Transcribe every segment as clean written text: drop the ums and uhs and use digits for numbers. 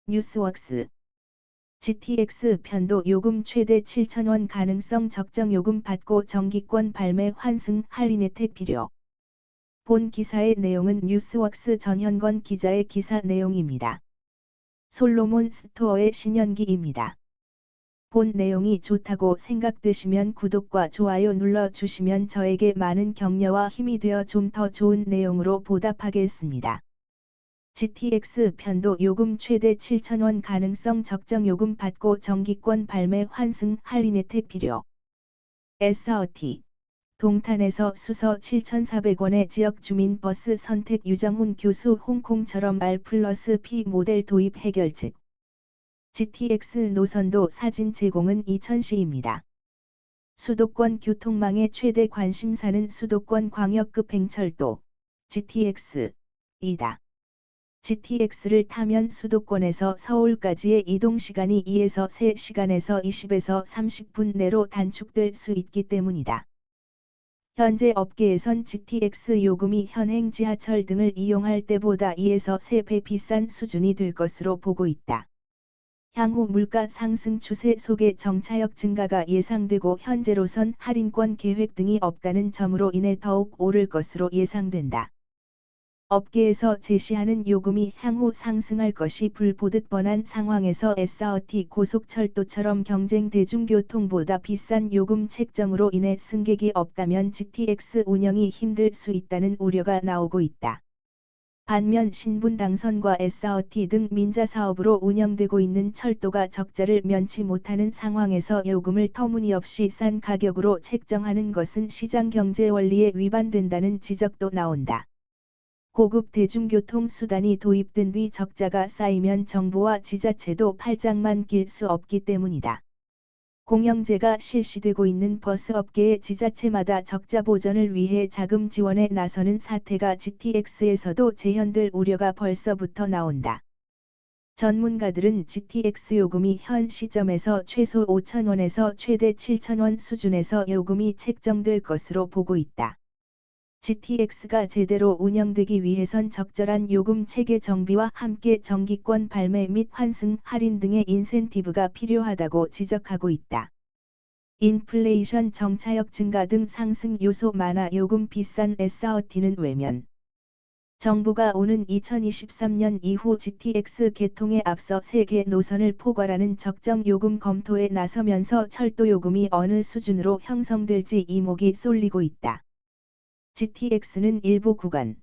뉴스웍스. GTX 편도 요금 최대 7,000원 가능성 적정 요금 받고 정기권 발매 환승 할인 혜택 필요. 본 기사의 내용은 뉴스웍스 전현건 기자의 기사 내용입니다. 솔로몬 스토어의 신현기입니다. 본 내용이 좋다고 생각되시면 구독과 좋아요 눌러주시면 저에게 많은 격려와 힘이 되어 좀 더 좋은 내용으로 보답하겠습니다. GTX 편도 요금 최대 7,000원 가능성 적정 요금 받고 정기권 발매 환승 할인 혜택 필요. SRT. 동탄에서 수서 7,400원의 지역 주민 버스 선택 유정훈 교수 홍콩처럼 R+P 모델 도입 해결책. GTX 노선도 사진 제공은 이천시입니다. 수도권 교통망의 최대 관심사는 수도권 광역급 행철도 GTX-이다. GTX를 타면 수도권에서 서울까지의 이동시간이 2에서 3시간에서 20에서 30분 내로 단축될 수 있기 때문이다. 현재 업계에선 GTX 요금이 현행 지하철 등을 이용할 때보다 2에서 3배 비싼 수준이 될 것으로 보고 있다. 향후 물가 상승 추세 속에 정차역 증가가 예상되고 현재로선 할인권 계획 등이 없다는 점으로 인해 더욱 오를 것으로 예상된다. 업계에서 제시하는 요금이 향후 상승할 것이 불보듯 뻔한 상황에서 SRT 고속철도처럼 경쟁 대중교통보다 비싼 요금 책정으로 인해 승객이 없다면 GTX 운영이 힘들 수 있다는 우려가 나오고 있다. 반면 신분당선과 SRT 등 민자사업으로 운영되고 있는 철도가 적자를 면치 못하는 상황에서 요금을 터무니없이 싼 가격으로 책정하는 것은 시장경제 원리에 위반된다는 지적도 나온다. 고급 대중교통 수단이 도입된 뒤 적자가 쌓이면 정부와 지자체도 팔짱만 낄 수 없기 때문이다. 공영제가 실시되고 있는 버스업계의 지자체마다 적자 보전을 위해 자금 지원에 나서는 사태가 GTX에서도 재현될 우려가 벌써부터 나온다. 전문가들은 GTX 요금이 현 시점에서 최소 5,000원에서 최대 7,000원 수준에서 요금이 책정될 것으로 보고 있다. GTX가 제대로 운영되기 위해선 적절한 요금 체계 정비와 함께 정기권 발매 및 환승 할인 등의 인센티브가 필요하다고 지적하고 있다. 인플레이션 정차역 증가 등 상승 요소 많아 요금 비싼 SRT는 외면. 정부가 오는 2023년 이후 GTX 개통에 앞서 세계 노선을 포괄하는 적정 요금 검토에 나서면서 철도 요금이 어느 수준으로 형성될지 이목이 쏠리고 있다. GTX는 일부 구간,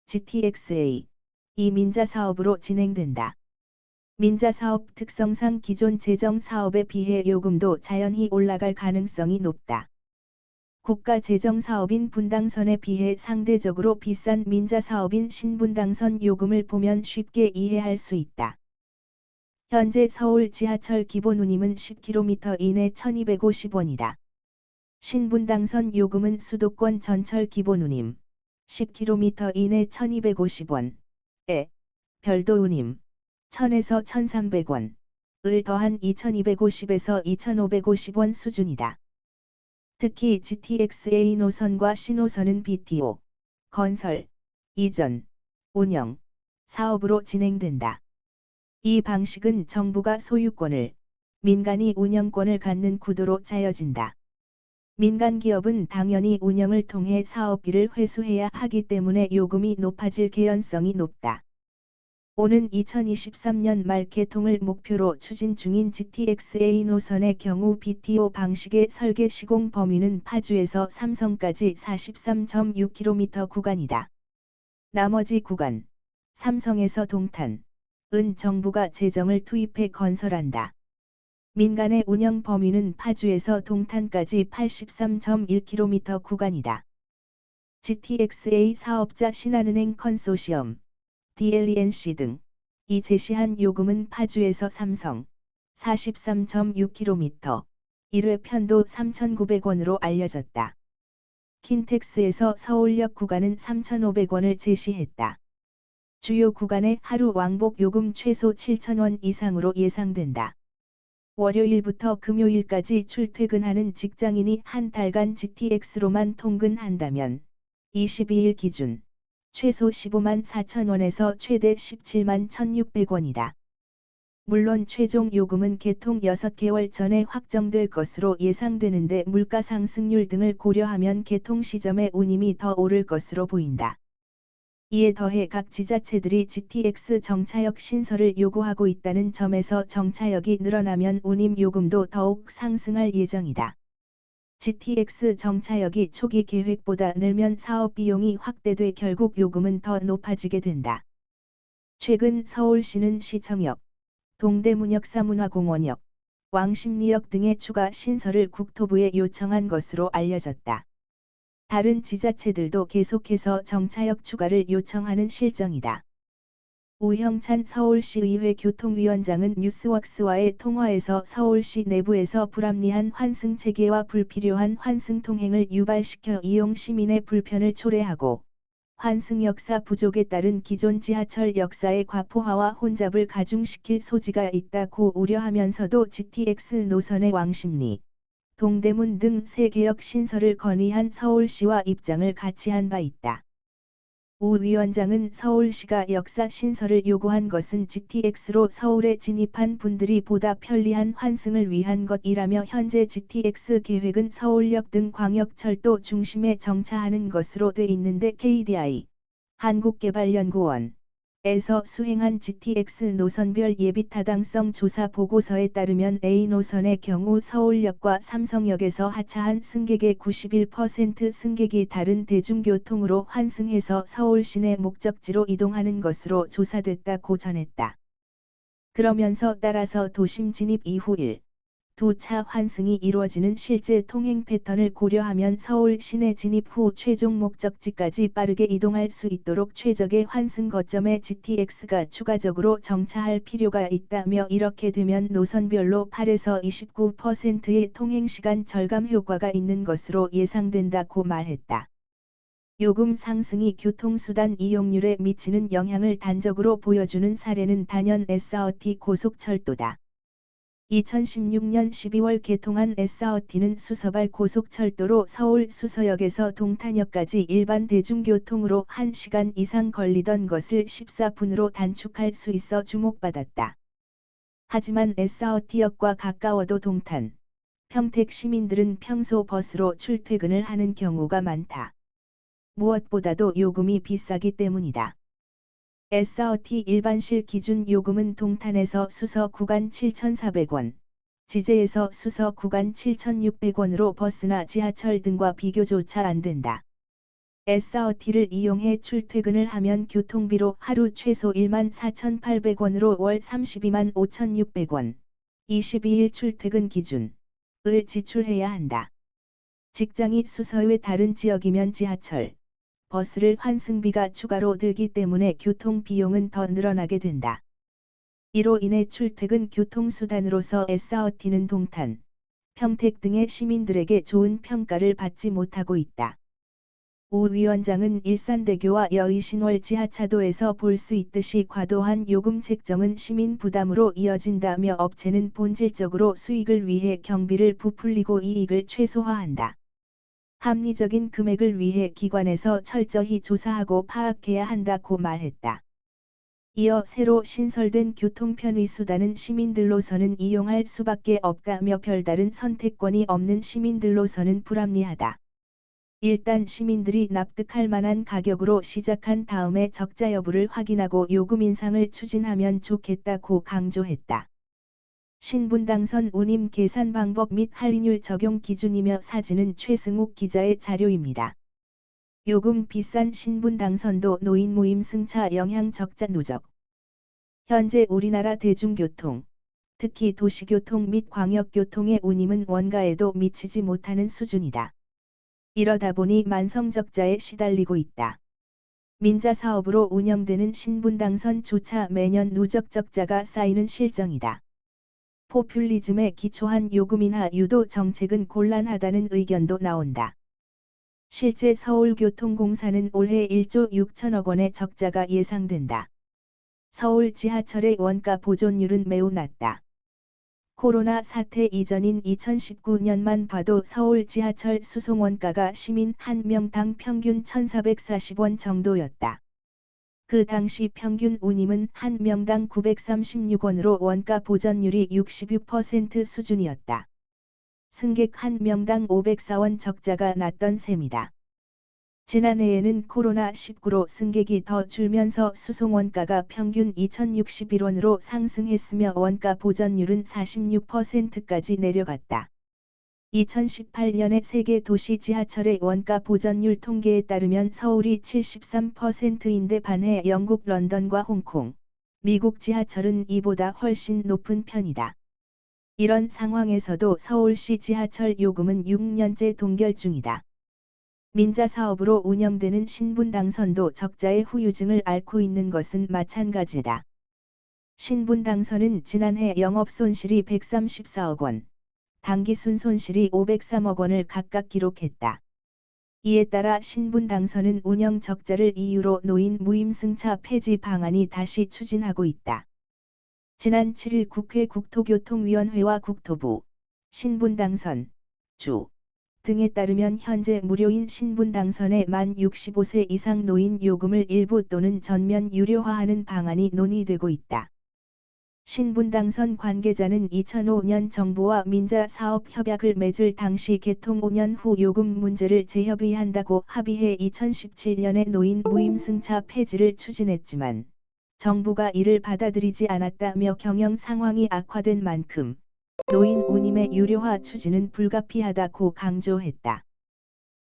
GTX-A, 이 민자사업으로 진행된다. 민자사업 특성상 기존 재정사업에 비해 요금도 자연히 올라갈 가능성이 높다. 국가 재정사업인 분당선에 비해 상대적으로 비싼 민자사업인 신분당선 요금을 보면 쉽게 이해할 수 있다. 현재 서울 지하철 기본 운임은 10km 이내 1,250원이다. 신분당선 요금은 수도권 전철 기본 운임 10km 이내 1,250원에 별도 운임 1,000에서 1,300원을 더한 2,250에서 2,550원 수준이다. 특히 GTX-A 노선과 신호선은 BTO, 건설, 이전, 운영, 사업으로 진행된다. 이 방식은 정부가 소유권을, 민간이 운영권을 갖는 구도로 짜여진다. 민간 기업은 당연히 운영을 통해 사업비를 회수해야 하기 때문에 요금이 높아질 개연성이 높다. 오는 2023년 말 개통을 목표로 추진 중인 GTX-A 노선의 경우 BTO 방식의 설계 시공 범위는 파주에서 삼성까지 43.6km 구간이다. 나머지 구간, 삼성에서 동탄, 은 정부가 재정을 투입해 건설한다. 민간의 운영 범위는 파주에서 동탄까지 83.1km 구간이다. GTX-A 사업자 신한은행 컨소시엄, DLENC 등이 제시한 요금은 파주에서 삼성, 43.6km, 1회 편도 3,900원으로 알려졌다. 킨텍스에서 서울역 구간은 3,500원을 제시했다. 주요 구간의 하루 왕복 요금 최소 7,000원 이상으로 예상된다. 월요일부터 금요일까지 출퇴근하는 직장인이 한 달간 GTX로만 통근한다면 22일 기준 최소 15만 4천 원에서 최대 17만 1,600원이다. 물론 최종 요금은 개통 6개월 전에 확정될 것으로 예상되는데 물가 상승률 등을 고려하면 개통 시점에 운임이 더 오를 것으로 보인다. 이에 더해 각 지자체들이 GTX 정차역 신설을 요구하고 있다는 점에서 정차역이 늘어나면 운임 요금도 더욱 상승할 예정이다. GTX 정차역이 초기 계획보다 늘면 사업 비용이 확대돼 결국 요금은 더 높아지게 된다. 최근 서울시는 시청역, 동대문역 사문화공원역, 왕십리역 등의 추가 신설을 국토부에 요청한 것으로 알려졌다. 다른 지자체들도 계속해서 정차역 추가를 요청하는 실정이다. 우형찬 서울시의회 교통위원장은 뉴스웍스와의 통화에서 서울시 내부에서 불합리한 환승 체계와 불필요한 환승 통행을 유발시켜 이용 시민의 불편을 초래하고 환승 역사 부족에 따른 기존 지하철 역사의 과포화와 혼잡을 가중시킬 소지가 있다고 우려하면서도 GTX 노선의 왕십리, 동대문 등 새 개역 신설을 건의한 서울시와 입장을 같이한 바 있다. 우 위원장은 서울시가 역사 신설을 요구한 것은 GTX로 서울에 진입한 분들이 보다 편리한 환승을 위한 것이라며 현재 GTX 계획은 서울역 등 광역철도 중심에 정차하는 것으로 돼 있는데 KDI, 한국개발연구원 에서 수행한 GTX 노선별 예비타당성 조사 보고서에 따르면 A 노선의 경우 서울역과 삼성역에서 하차한 승객의 91% 승객이 다른 대중교통으로 환승해서 서울 시내 목적지로 이동하는 것으로 조사됐다고 전했다. 그러면서 따라서 도심 진입 이후 1, 2차 환승이 이루어지는 실제 통행 패턴을 고려하면 서울 시내 진입 후 최종 목적지까지 빠르게 이동할 수 있도록 최적의 환승 거점에 GTX가 추가적으로 정차할 필요가 있다며 이렇게 되면 노선별로 8에서 29%의 통행시간 절감 효과가 있는 것으로 예상된다고 말했다. 요금 상승이 교통수단 이용률에 미치는 영향을 단적으로 보여주는 사례는 단연 SRT 고속철도다. 2016년 12월 개통한 SRT는 수서발 고속철도로 서울 수서역에서 동탄역까지 일반 대중교통으로 1시간 이상 걸리던 것을 14분으로 단축할 수 있어 주목받았다. 하지만 SRT역과 가까워도 동탄, 평택 시민들은 평소 버스로 출퇴근을 하는 경우가 많다. 무엇보다도 요금이 비싸기 때문이다. SRT 일반실 기준 요금은 동탄에서 수서 구간 7,400원, 지제에서 수서 구간 7,600원으로 버스나 지하철 등과 비교조차 안 된다. SRT를 이용해 출퇴근을 하면 교통비로 하루 최소 14,800원으로 월 32만 5,600원, 22일 출퇴근 기준을 지출해야 한다. 직장이 수서 외 다른 지역이면 지하철, 버스를 환승비가 추가로 들기 때문에 교통 비용은 더 늘어나게 된다. 이로 인해 출퇴근 교통수단으로서 SRT는 동탄, 평택 등의 시민들에게 좋은 평가를 받지 못하고 있다. 우 위원장은 일산대교와 여의신월 지하차도에서 볼 수 있듯이 과도한 요금 책정은 시민 부담으로 이어진다며 업체는 본질적으로 수익을 위해 경비를 부풀리고 이익을 최소화한다. 합리적인 금액을 위해 기관에서 철저히 조사하고 파악해야 한다고 말했다. 이어 새로 신설된 교통편의수단은 시민들로서는 이용할 수밖에 없다며 별다른 선택권이 없는 시민들로서는 불합리하다. 일단 시민들이 납득할 만한 가격으로 시작한 다음에 적자 여부를 확인하고 요금 인상을 추진하면 좋겠다고 강조했다. 신분당선 운임 계산 방법 및 할인율 적용 기준이며 사진은 최승욱 기자의 자료입니다. 요금 비싼 신분당선도 노인 모임 승차 영향 적자 누적. 현재 우리나라 대중교통, 특히 도시교통 및 광역교통의 운임은 원가에도 미치지 못하는 수준이다. 이러다 보니 만성적자에 시달리고 있다. 민자사업으로 운영되는 신분당선조차 매년 누적 적자가 쌓이는 실정이다. 포퓰리즘에 기초한 요금 인하 유도 정책은 곤란하다는 의견도 나온다. 실제 서울교통공사는 올해 1조 6천억 원의 적자가 예상된다. 서울 지하철의 원가 보존율은 매우 낮다. 코로나 사태 이전인 2019년만 봐도 서울 지하철 수송원가가 시민 한 명당 평균 1,440원 정도였다. 그 당시 평균 운임은 한 명당 936원으로 원가 보전율이 66% 수준이었다. 승객 한 명당 504원 적자가 났던 셈이다. 지난해에는 코로나19로 승객이 더 줄면서 수송 원가가 평균 2,061원으로 상승했으며 원가 보전율은 46%까지 내려갔다. 2018년에 세계 도시 지하철의 원가 보전율 통계에 따르면 서울이 73%인데 반해 영국 런던과 홍콩, 미국 지하철은 이보다 훨씬 높은 편이다. 이런 상황에서도 서울시 지하철 요금은 6년째 동결 중이다. 민자 사업으로 운영되는 신분당선도 적자의 후유증을 앓고 있는 것은 마찬가지다. 신분당선은 지난해 영업 손실이 134억 원, 당기순 손실이 503억 원을 각각 기록했다. 이에 따라 신분당선은 운영 적자를 이유로 노인 무임승차 폐지 방안이 다시 추진하고 있다. 지난 7일 국회 국토교통위원회와 국토부, 신분당선, 주 등에 따르면 현재 무료인 신분당선의 만 65세 이상 노인 요금을 일부 또는 전면 유료화하는 방안이 논의되고 있다. 신분당선 관계자는 2005년 정부와 민자 사업 협약을 맺을 당시 개통 5년 후 요금 문제를 재협의한다고 합의해 2017년에 노인 무임승차 폐지를 추진했지만 정부가 이를 받아들이지 않았다며 경영 상황이 악화된 만큼 노인 운임의 유료화 추진은 불가피하다고 강조했다.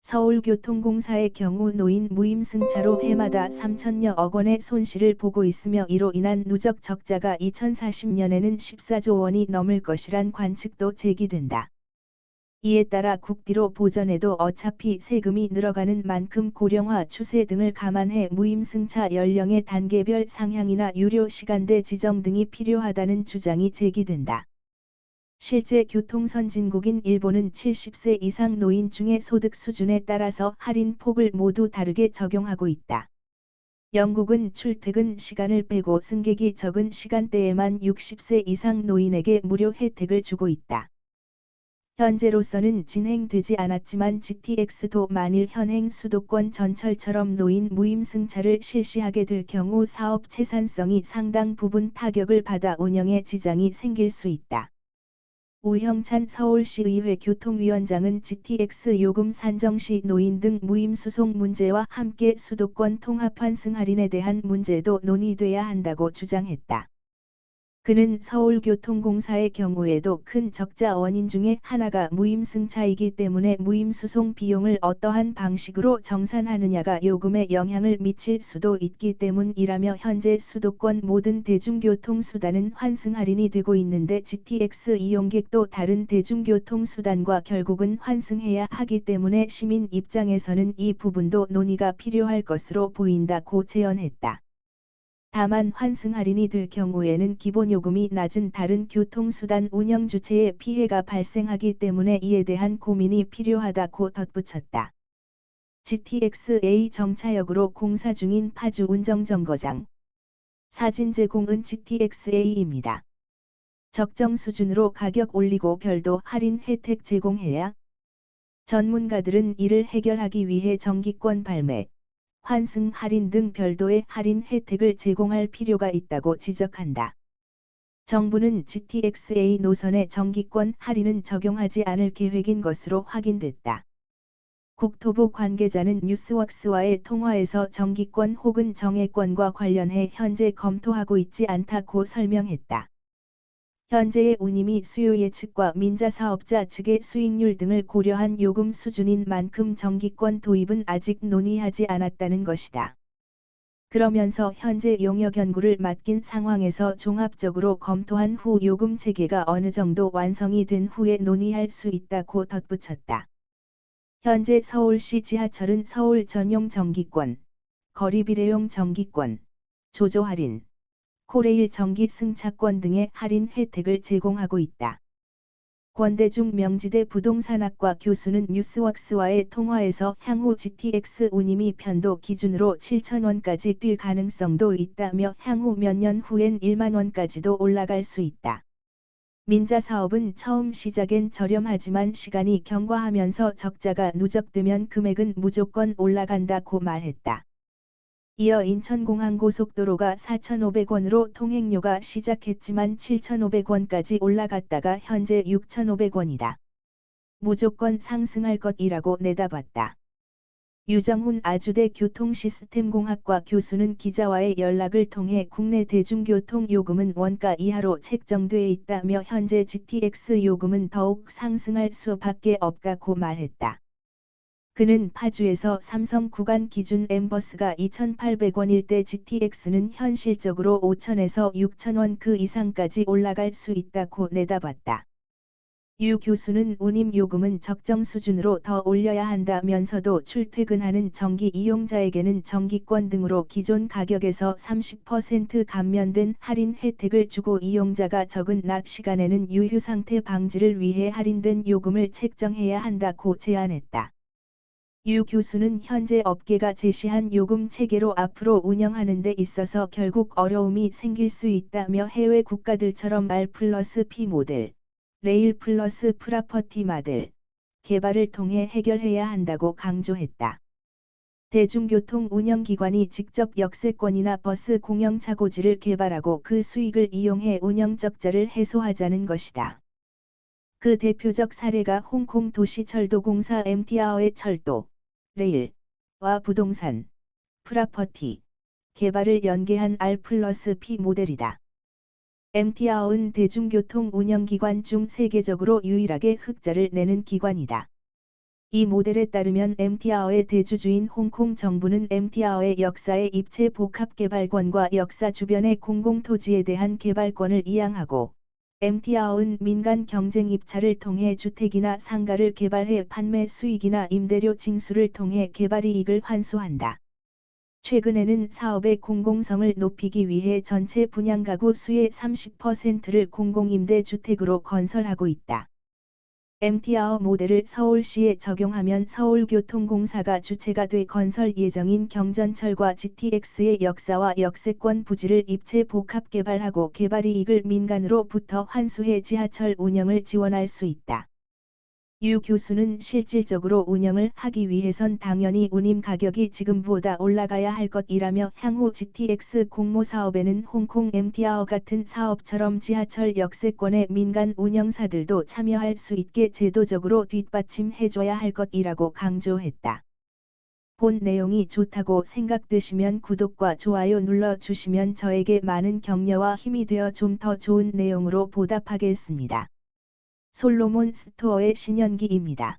서울교통공사의 경우 노인 무임승차로 해마다 3천여억 원의 손실을 보고 있으며 이로 인한 누적 적자가 2040년에는 14조 원이 넘을 것이란 관측도 제기된다. 이에 따라 국비로 보전해도 어차피 세금이 늘어가는 만큼 고령화 추세 등을 감안해 무임승차 연령의 단계별 상향이나 유료 시간대 지정 등이 필요하다는 주장이 제기된다. 실제 교통선진국인 일본은 70세 이상 노인 중의 소득 수준에 따라서 할인 폭을 모두 다르게 적용하고 있다. 영국은 출퇴근 시간을 빼고 승객이 적은 시간대에만 60세 이상 노인에게 무료 혜택을 주고 있다. 현재로서는 진행되지 않았지만 GTX도 만일 현행 수도권 전철처럼 노인 무임승차를 실시하게 될 경우 사업 채산성이 상당 부분 타격을 받아 운영에 지장이 생길 수 있다. 우형찬 서울시의회 교통위원장은 GTX 요금 산정 시 노인 등 무임수송 문제와 함께 수도권 통합 환승 할인에 대한 문제도 논의돼야 한다고 주장했다. 그는 서울교통공사의 경우에도 큰 적자 원인 중에 하나가 무임승차이기 때문에 무임수송 비용을 어떠한 방식으로 정산하느냐가 요금에 영향을 미칠 수도 있기 때문이라며 현재 수도권 모든 대중교통수단은 환승 할인이 되고 있는데 GTX 이용객도 다른 대중교통수단과 결국은 환승해야 하기 때문에 시민 입장에서는 이 부분도 논의가 필요할 것으로 보인다고 제언했다. 다만 환승 할인이 될 경우에는 기본요금이 낮은 다른 교통수단 운영 주체에 피해가 발생하기 때문에 이에 대한 고민이 필요하다고 덧붙였다. GTX-A 정차역으로 공사 중인 파주 운정정거장. 사진 제공은 GTX-A입니다. 적정 수준으로 가격 올리고 별도 할인 혜택 제공해야 전문가들은 이를 해결하기 위해 정기권 발매, 환승 할인 등 별도의 할인 혜택을 제공할 필요가 있다고 지적한다. 정부는 GTX-A 노선에 정기권 할인은 적용하지 않을 계획인 것으로 확인됐다. 국토부 관계자는 뉴스웍스와의 통화에서 정기권 혹은 정액권과 관련해 현재 검토하고 있지 않다고 설명했다. 현재의 운임이 수요 예측과 민자 사업자 측의 수익률 등을 고려한 요금 수준인 만큼 정기권 도입은 아직 논의하지 않았다는 것이다. 그러면서 현재 용역 연구를 맡긴 상황에서 종합적으로 검토한 후 요금 체계가 어느 정도 완성이 된 후에 논의할 수 있다고 덧붙였다. 현재 서울시 지하철은 서울 전용 정기권, 거리비례용 정기권, 조조 할인, 코레일 정기 승차권 등의 할인 혜택을 제공하고 있다. 권대중 명지대 부동산학과 교수는 뉴스웍스와의 통화에서 향후 GTX 운임이 편도 기준으로 7,000원까지 뛸 가능성도 있다며 향후 몇 년 후엔 1만 원까지도 올라갈 수 있다. 민자 사업은 처음 시작엔 저렴하지만 시간이 경과하면서 적자가 누적되면 금액은 무조건 올라간다고 말했다. 이어 인천공항고속도로가 4,500원으로 통행료가 시작했지만 7,500원까지 올라갔다가 현재 6,500원이다. 무조건 상승할 것이라고 내다봤다. 유정훈 아주대 교통시스템공학과 교수는 기자와의 연락을 통해 국내 대중교통 요금은 원가 이하로 책정돼 있다며 현재 GTX 요금은 더욱 상승할 수밖에 없다고 말했다. 그는 파주에서 삼성 구간 기준 M버스가 2,800원일 때 GTX는 현실적으로 5,000에서 6,000원 그 이상까지 올라갈 수 있다고 내다봤다. 유 교수는 운임 요금은 적정 수준으로 더 올려야 한다면서도 출퇴근하는 정기 이용자에게는 정기권 등으로 기존 가격에서 30% 감면된 할인 혜택을 주고 이용자가 적은 낮 시간에는 유휴 상태 방지를 위해 할인된 요금을 책정해야 한다고 제안했다. 유 교수는 현재 업계가 제시한 요금 체계로 앞으로 운영하는 데 있어서 결국 어려움이 생길 수 있다며 해외 국가들처럼 R+P 모델, 레일 플러스 프라퍼티 마들 개발을 통해 해결해야 한다고 강조했다. 대중교통 운영기관이 직접 역세권이나 버스 공영차고지를 개발하고 그 수익을 이용해 운영 적자를 해소하자는 것이다. 그 대표적 사례가 홍콩 도시철도공사 MTR의 철도, 레일과 부동산, 프라퍼티 개발을 연계한 R+P 모델이다. MTR은 대중교통 운영기관 중 세계적으로 유일하게 흑자를 내는 기관이다. 이 모델에 따르면 MTR의 대주주인 홍콩 정부는 MTR의 역사의 입체 복합개발권과 역사 주변의 공공토지에 대한 개발권을 이양하고 MTR은 민간 경쟁 입찰을 통해 주택이나 상가를 개발해 판매 수익이나 임대료 징수를 통해 개발이익을 환수한다. 최근에는 사업의 공공성을 높이기 위해 전체 분양가구 수의 30%를 공공임대주택으로 건설하고 있다. MTR 모델을 서울시에 적용하면 서울교통공사가 주체가 돼 건설 예정인 경전철과 GTX의 역사와 역세권 부지를 입체 복합 개발하고 개발이익을 민간으로부터 환수해 지하철 운영을 지원할 수 있다. 유 교수는 실질적으로 운영을 하기 위해선 당연히 운임 가격이 지금보다 올라가야 할 것이라며 향후 GTX 공모 사업에는 홍콩 MTR 같은 사업처럼 지하철 역세권의 민간 운영사들도 참여할 수 있게 제도적으로 뒷받침해줘야 할 것이라고 강조했다. 본 내용이 좋다고 생각되시면 구독과 좋아요 눌러주시면 저에게 많은 격려와 힘이 되어 좀 더 좋은 내용으로 보답하겠습니다. 솔로몬 스토어의 신현기입니다.